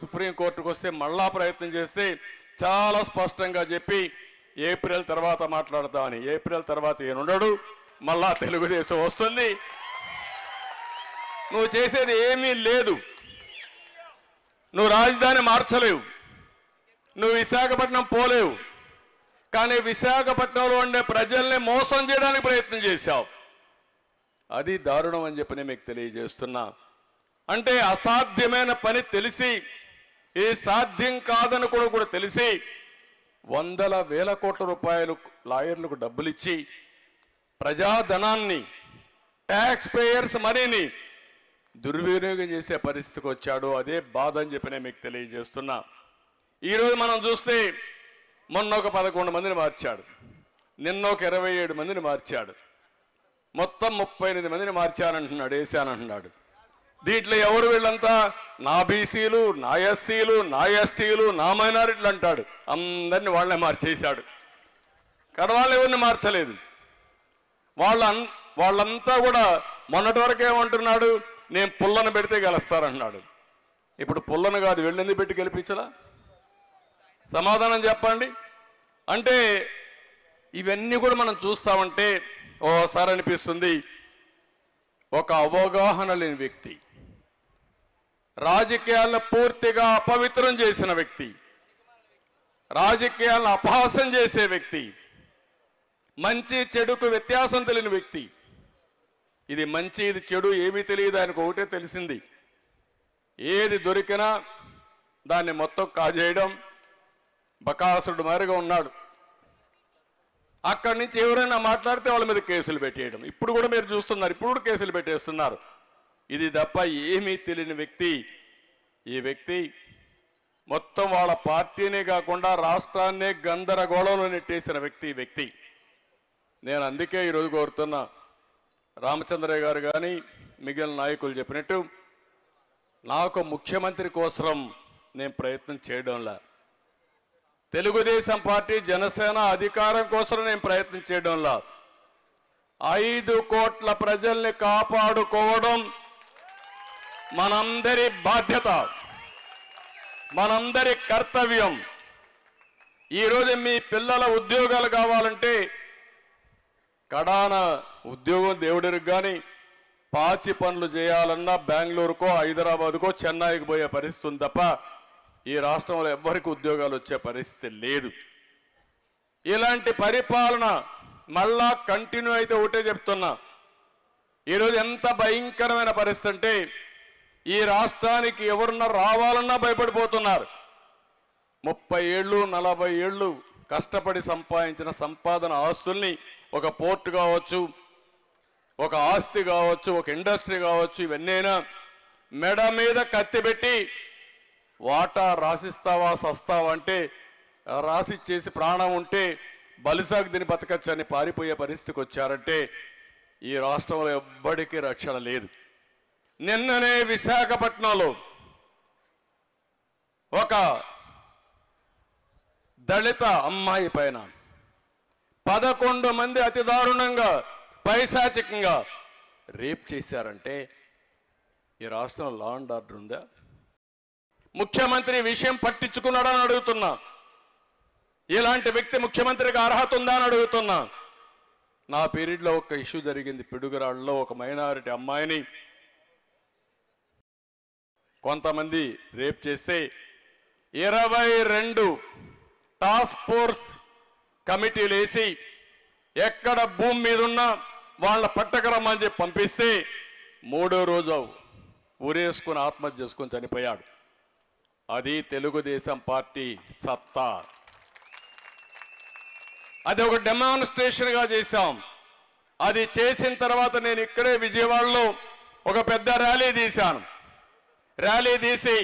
సుప్రీంకోర్టుకు వస్తే మళ్ళా ప్రయత్నం చేస్తే చాలా స్పష్టంగా చెప్పి ఏప్రిల్ తర్వాత మాట్లాడతామని. ఏప్రిల్ తర్వాత ఈయనుండడు, మళ్ళా తెలుగుదేశం వస్తుంది. నువ్వు చేసేది ఏమీ లేదు. నువ్వు రాజధాని మార్చలేవు, నువ్వు విశాఖపట్నం పోలేవు, కానీ విశాఖపట్నంలో ఉండే ప్రజల్ని మోసం చేయడానికి ప్రయత్నం చేశావు. అది దారుణం అని చెప్పి నేను మీకు తెలియజేస్తున్నా. అంటే అసాధ్యమైన పని తెలిసి, ఇది సాధ్యం కాదని కూడా తెలిసి వందల వేల కోట్ల రూపాయలు లాయర్లకు డబ్బులు ఇచ్చి ప్రజాధనాన్ని, ట్యాక్స్ పేయర్స్ మనీని దుర్వినియోగం చేసే పరిస్థితికి వచ్చాడు. అదే బాధ అని చెప్పి నేను మీకు తెలియజేస్తున్నా. ఈరోజు మనం చూస్తే మొన్న ఒక 11 మందిని మార్చాడు, నిన్న ఒక 27 మందిని మార్చాడు, మొత్తం 38 మందిని మార్చానంటున్నాడు, వేశానంటున్నాడు. దీంట్లో ఎవరు వీళ్ళంతా? నా బీసీలు, నా ఎస్సీలు, నా ఎస్టీలు, నా మైనారిటీలు అంటాడు. అందరినీ వాళ్ళనే మార్చేశాడు. కడవాళ్ళు ఎవరిని మార్చలేదు. వాళ్ళంతా కూడా మొన్నటి వరకు ఏమంటున్నాడు, నేను పుల్లను పెడితే గెలుస్తారన్నాడు. ఇప్పుడు పుల్లను కాదు, వెళ్ళింది పెట్టి గెలిపించలా? సమాధానం చెప్పండి. అంటే ఇవన్నీ కూడా మనం చూస్తామంటే ఓసారి అనిపిస్తుంది, ఒక అవగాహన లేని వ్యక్తి, రాజకీయాలను పూర్తిగా అపవిత్రం చేసిన వ్యక్తి, రాజకీయాలను అపహాసం చేసే వ్యక్తి, మంచి చెడుకు వ్యత్యాసం తెలియని వ్యక్తి. ఇది మంచి ఇది చెడు ఏమీ తెలియదు, ఆయనకు ఒకటే తెలిసింది, ఏది దొరికినా దాన్ని మొత్తం కాజేయడం. బకాసురుడు మారిగా ఉన్నాడు. అక్కడి నుంచి ఎవరైనా మాట్లాడితే వాళ్ళ మీద కేసులు పెట్టేయడం. ఇప్పుడు కూడా మీరు చూస్తున్నారు, ఇప్పుడు కూడా కేసులు పెట్టేస్తున్నారు. ఇది తప్ప ఏమీ తెలియని వ్యక్తి. ఈ వ్యక్తి మొత్తం వాళ్ళ పార్టీనే కాకుండా రాష్ట్రాన్నే గందరగోళంలో నెట్టేసిన వ్యక్తి. నేను అందుకే ఈరోజు కోరుతున్నా, రామచంద్రయ్య గారు కానీ మిగిలిన నాయకులు చెప్పినట్టు, నాకు ముఖ్యమంత్రి కోసం నేను ప్రయత్నం చేయడంలా, తెలుగుదేశం పార్టీ జనసేన అధికారం కోసం నేను ప్రయత్నం చేయడంలా, 5 కోట్ల ప్రజల్ని కాపాడుకోవడం మనందరి బాధ్యత, మనందరి కర్తవ్యం. ఈరోజు మీ పిల్లల ఉద్యోగాలు కావాలంటే కడాన ఉద్యోగం దేవుడికి కానీ పాచి పనులు చేయాలన్నా బెంగళూరుకో, హైదరాబాద్కో, చెన్నైకి పోయే పరిస్థితి ఉంది తప్ప ఈ రాష్ట్రంలో ఎవ్వరికి ఉద్యోగాలు వచ్చే పరిస్థితి లేదు. ఇలాంటి పరిపాలన మళ్ళా కంటిన్యూ అయితే ఒకటే చెప్తున్నా, ఈరోజు ఎంత భయంకరమైన పరిస్థితి అంటే ఈ రాష్ట్రానికి ఎవరన్నా రావాలన్నా భయపడిపోతున్నారు. 30 ఏళ్ళు 40 ఏళ్ళు కష్టపడి సంపాదించిన సంపాదన ఆస్తుల్ని, ఒక పోర్ట్ కావచ్చు, ఒక ఆస్తి కావచ్చు, ఒక ఇండస్ట్రీ కావచ్చు, ఇవన్నైనా మెడ మీద కత్తి పెట్టి వాటా రాసిస్తావా సస్తావా అంటే రాసిచ్చేసి ప్రాణం ఉంటే బలిసాగు దీన్ని బతకచ్చని పారిపోయే పరిస్థితికి వచ్చారంటే ఈ రాష్ట్రంలో ఎవ్వడికి రక్షణ లేదు. నిన్ననే విశాఖపట్నంలో ఒక దళిత అమ్మాయి పైన 11 మంది అతి దారుణంగా పైశాచికంగా రేప్ చేశారంటే ఈ రాష్ట్రంలో లా అండ్ ఆర్డర్ ఉందా? ముఖ్యమంత్రి విషయం పట్టించుకున్నాడని అడుగుతున్నా. ఇలాంటి వ్యక్తి ముఖ్యమంత్రికి అర్హత ఉందా అని అడుగుతున్నా. నా పీరియడ్లో ఒక ఇష్యూ జరిగింది. పిడుగురాళ్ళలో ఒక మైనారిటీ అమ్మాయిని కొంతమంది రేప్ చేస్తే 22 టాస్క్ ఫోర్స్ కమిటీలు వేసి ఎక్కడ భూమి మీద ఉన్నా వాళ్ళ పట్టకరమ్మని చెప్పి పంపిస్తే 3వ రోజు ఊరేసుకుని ఆత్మహత్య చేసుకుని చనిపోయాడు. అది తెలుగుదేశం పార్టీ సత్తా. అది ఒక డెమాన్స్ట్రేషన్గా చేశాం. అది చేసిన తర్వాత నేను ఇక్కడే విజయవాడలో ఒక పెద్ద ర్యాలీ తీశాను. ర్యాలీ తీసి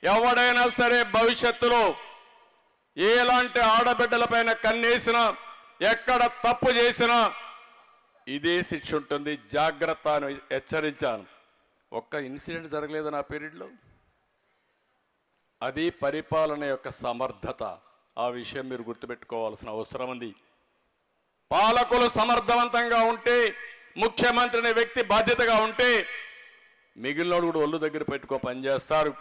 ఎవడైనా సరే భవిష్యత్తులో ఎలాంటి ఆడబిడ్డలపైన కన్నేసినా, ఎక్కడ తప్పు చేసినా ఇదే శిక్ష ఉంటుంది, జాగ్రత్త అని హెచ్చరించాను. ఒక్క ఇన్సిడెంట్ జరగలేదు నా పీరియడ్లో. అది పరిపాలన యొక్క సమర్థత. ఆ విషయం మీరు గుర్తుపెట్టుకోవాల్సిన అవసరం ఉంది. పాలకులు సమర్థవంతంగా ఉంటే, ముఖ్యమంత్రి అనే వ్యక్తి బాధ్యతగా ఉంటే మిగిలినోడు కూడా ఒళ్ళు దగ్గర పెట్టుకో పనిచేస్తారు.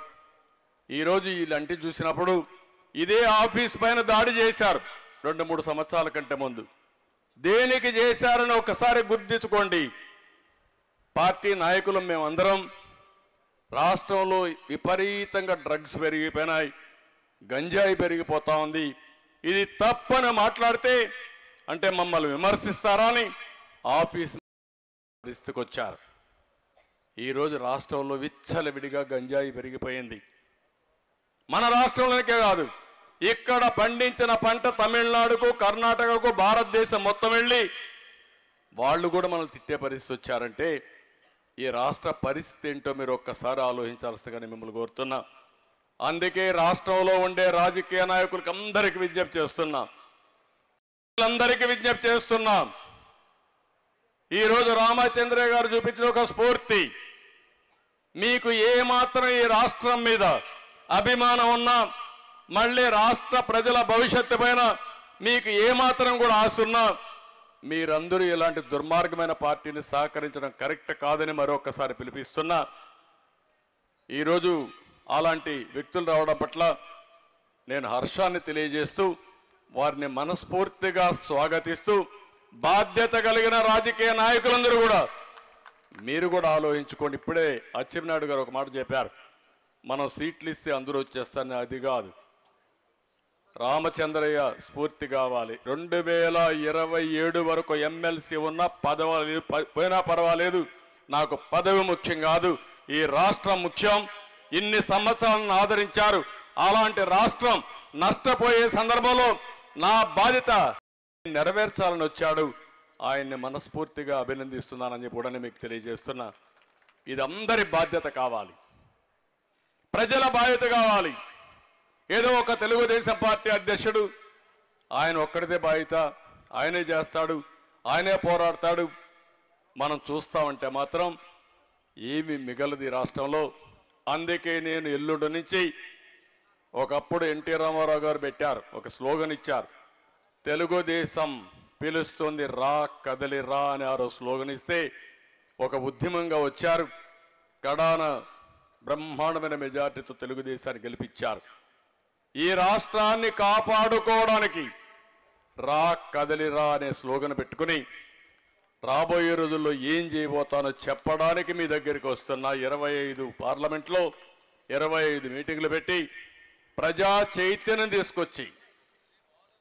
ఈరోజు ఇలాంటి చూసినప్పుడు ఇదే ఆఫీస్ పైన దాడి చేశారు 2-3 సంవత్సరాల కంటే ముందు. దేనికి చేశారని ఒకసారి గుర్తించుకోండి. పార్టీ నాయకులు మేమందరం రాష్ట్రంలో విపరీతంగా డ్రగ్స్ పెరిగిపోయినాయి, గంజాయి పెరిగిపోతా ఉంది, ఇది తప్పని మాట్లాడితే అంటే మమ్మల్ని విమర్శిస్తారా అని ఆఫీస్ పరిస్థితికి వచ్చారు. ఈరోజు రాష్ట్రంలో విచ్చలవిడిగా గంజాయి పెరిగిపోయింది. మన రాష్ట్రంలోకే కాదు, ఇక్కడ పండించిన పంట తమిళనాడుకు, కర్ణాటకకు, భారతదేశం మొత్తం వెళ్ళి వాళ్ళు కూడా మనల్ని తిట్టే పరిస్థితి వచ్చారంటే ఈ రాష్ట్ర పరిస్థితి ఏంటో మీరు ఒక్కసారి ఆలోచించాల్సిందిగా మిమ్మల్ని కోరుతున్నా. అందుకే రాష్ట్రంలో ఉండే రాజకీయ నాయకులకు అందరికీ విజ్ఞప్తి చేస్తున్నా. ఈరోజు రామచంద్రయ్య గారు చూపించిన ఒక స్ఫూర్తి, మీకు ఏమాత్రం ఈ రాష్ట్రం మీద అభిమానం ఉన్నా, మళ్ళీ రాష్ట్ర ప్రజల భవిష్యత్తు పైన మీకు ఏమాత్రం కూడా ఆశ ఉన్నా, మీరందరూ ఇలాంటి దుర్మార్గమైన పార్టీని సహకరించడం కరెక్ట్ కాదని మరొకసారి పిలిపిస్తున్నా. ఈరోజు అలాంటి వ్యక్తులు రావడం పట్ల నేను హర్షాన్ని తెలియజేస్తూ వారిని మనస్ఫూర్తిగా స్వాగతిస్తూ, బాధ్యత కలిగిన రాజకీయ నాయకులందరూ కూడా మీరు కూడా ఆలోచించుకోండి. ఇప్పుడే అచ్చెన్నాయుడు గారు ఒక మాట చెప్పారు, మనం సీట్లు ఇస్తే అందరూ వచ్చేస్తారని. అది కాదు, రామచంద్రయ్య స్ఫూర్తి కావాలి. 2027 వరకు ఎమ్మెల్సీ ఉన్న పదవి పోయినా పర్వాలేదు, నాకు పదవి ముఖ్యం కాదు, ఈ రాష్ట్రం ముఖ్యం. ఇన్ని సంవత్సరాలను ఆదరించారు, అలాంటి రాష్ట్రం నష్టపోయే సందర్భంలో నా బాధ్యత నెరవేర్చాలని వచ్చాడు. ఆయన్ని మనస్ఫూర్తిగా అభినందిస్తున్నానని చెప్పి కూడా మీకు తెలియజేస్తున్నా. ఇది అందరి బాధ్యత కావాలి, ప్రజల బాధ్యత కావాలి. ఏదో ఒక తెలుగుదేశం పార్టీ అధ్యక్షుడు ఆయన ఒక్కడిదే బాధ్యత, ఆయనే చేస్తాడు, ఆయనే పోరాడతాడు, మనం చూస్తామంటే మాత్రం ఏమి మిగలది రాష్ట్రంలో. అందుకే నేను ఎల్లుండి నుంచి, ఒకప్పుడు ఎన్టీ రామారావు గారు పెట్టారు, ఒక స్లోగన్ ఇచ్చారు, తెలుగుదేశం పిలుస్తుంది రా కదలి రా అని ఆ రోజు స్లోగన్ ఇస్తే ఒక ఉద్యమంగా వచ్చారు. కడాన బ్రహ్మాండమైన మెజార్టీతో తెలుగుదేశాన్ని గెలిపించారు. ఈ రాష్ట్రాన్ని కాపాడుకోవడానికి రా కదలిరా అనే స్లోగన్ పెట్టుకుని రాబోయే రోజుల్లో ఏం చేయబోతానో చెప్పడానికి మీ దగ్గరికి వస్తున్నా. 25 పార్లమెంట్లో 25 మీటింగ్లు పెట్టి ప్రజా చైతన్యం తీసుకొచ్చి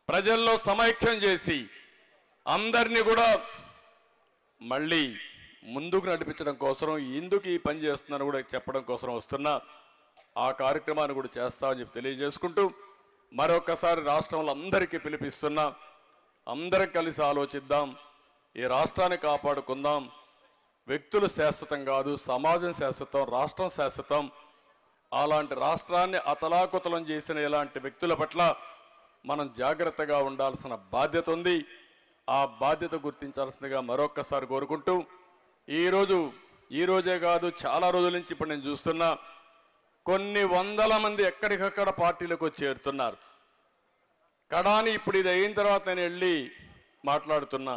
ప్రజల్లో సమైక్యం చేసి అందరినీ కూడా మళ్ళీ ముందుకు నడిపించడం కోసం, ఎందుకు ఈ పని చేస్తున్నారో కూడా చెప్పడం కోసం వస్తున్నా. ఆ కార్యక్రమాన్ని కూడా చేస్తామని చెప్పి తెలియజేసుకుంటూ మరొకసారి రాష్ట్రంలో అందరికీ పిలిపిస్తున్నా. అందరం కలిసి ఆలోచిద్దాం, ఈ రాష్ట్రాన్ని కాపాడుకుందాం. వ్యక్తులు శాశ్వతం కాదు, సమాజం శాశ్వతం, రాష్ట్రం శాశ్వతం. అలాంటి రాష్ట్రాన్ని అతలాకుతలం చేసిన ఇలాంటి వ్యక్తుల పట్ల మనం జాగ్రత్తగా ఉండాల్సిన బాధ్యత ఉంది. ఆ బాధ్యత గుర్తించాల్సిందిగా మరొక్కసారి కోరుకుంటూ, ఈరోజే కాదు చాలా రోజుల నుంచి ఇప్పుడు నేను చూస్తున్నా, కొన్ని వందల మంది ఎక్కడికక్కడ పార్టీలకు వచ్చి చేరుతున్నారు. కడాని ఇప్పుడు ఇది అయిన తర్వాత నేను వెళ్ళి మాట్లాడుతున్నా,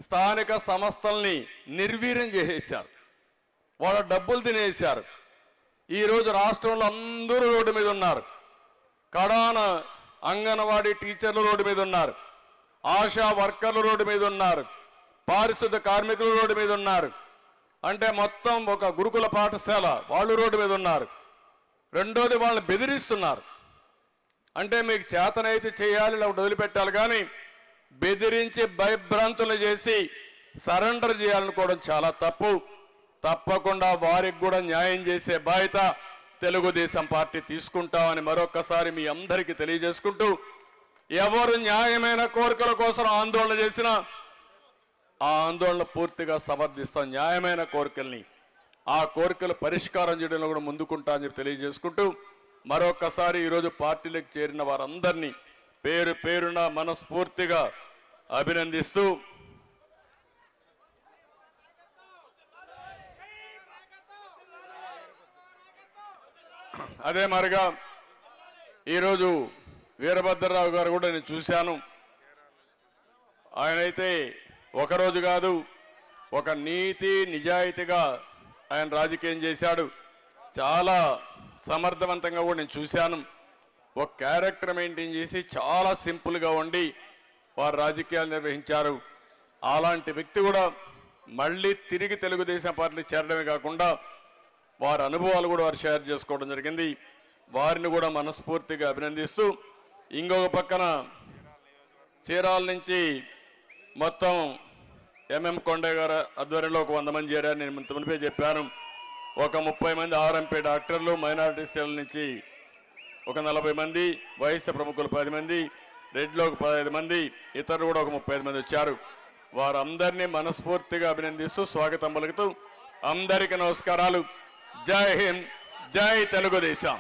స్థానిక సంస్థల్ని నిర్వీర్యం చేసేశారు, వాళ్ళ డబ్బులు తినేశారు. ఈరోజు రాష్ట్రంలో అందరూ రోడ్డు మీద ఉన్నారు. కడాన అంగన్వాడీ టీచర్లు రోడ్డు మీద ఉన్నారు, ఆశా వర్కర్లు రోడ్డు మీద ఉన్నారు, పారిశుద్ధ కార్మికులు రోడ్డు మీద ఉన్నారు. అంటే మొత్తం ఒక గురుకుల పాఠశాల వాళ్ళు రోడ్డు మీద ఉన్నారు. రెండోది వాళ్ళని బెదిరిస్తున్నారు. అంటే మీకు చేతనైతే చేయాలి, లేకపోతే వదిలిపెట్టాలి, కానీ బెదిరించి భయభ్రాంతులు చేసి సరెండర్ చేయాలనుకోవడం చాలా తప్పు. తప్పకుండా వారికి కూడా న్యాయం చేసే బాధ్యత తెలుగుదేశం పార్టీ తీసుకుంటామని మరొకసారి మీ అందరికీ తెలియజేసుకుంటూ, ఎవరు న్యాయమైన కోరికల కోసం ఆందోళన చేసినా ఆ ఆందోళన పూర్తిగా సమర్థిస్తాం. న్యాయమైన కోరికల్ని, ఆ కోరికలు పరిష్కారం చేయడంలో కూడా ముందుకుంటా అని చెప్పి తెలియజేసుకుంటూ, మరొకసారి ఈరోజు పార్టీలకు చేరిన వారందరినీ పేరు పేరున మనస్ఫూర్తిగా అభినందిస్తూ, అదే మరిగా ఈరోజు వీరభద్రరావు గారు కూడా నేను చూశాను. ఆయనైతే ఒకరోజు కాదు, ఒక నీతి నిజాయితీగా ఆయన రాజకీయం చేశాడు. చాలా సమర్థవంతంగా కూడా నేను చూశాను. ఒక క్యారెక్టర్ మెయింటైన్ చేసి చాలా సింపుల్గా ఉండి వారు రాజకీయాలు నిర్వహించారు. అలాంటి వ్యక్తి కూడా మళ్ళీ తిరిగి తెలుగుదేశం పార్టీ చేరడమే కాకుండా వారి అనుభవాలు కూడా వారు షేర్ చేసుకోవడం జరిగింది. వారిని కూడా మనస్ఫూర్తిగా అభినందిస్తూ, ఇంకొక పక్కన చీరాల నుంచి మొత్తం ఎంఎం కొండయ్య గారు ఆధ్వర్యంలో ఒక 100 మంది చేరారు. నేను మునిపే చెప్పాను. ఒక 30 మంది ఆర్ఎంపీ డాక్టర్లు, మైనారిటీ సేవల నుంచి ఒక 40 మంది, వైశ్య ప్రముఖులు 10 మంది, రెడ్లో ఒక 15 మంది, ఇతరులు కూడా ఒక 35 మంది వచ్చారు. వారందరినీ మనస్ఫూర్తిగా అభినందిస్తూ స్వాగతం పలుకుతూ అందరికీ నమస్కారాలు. జై హింద్, జై తెలుగుదేశం.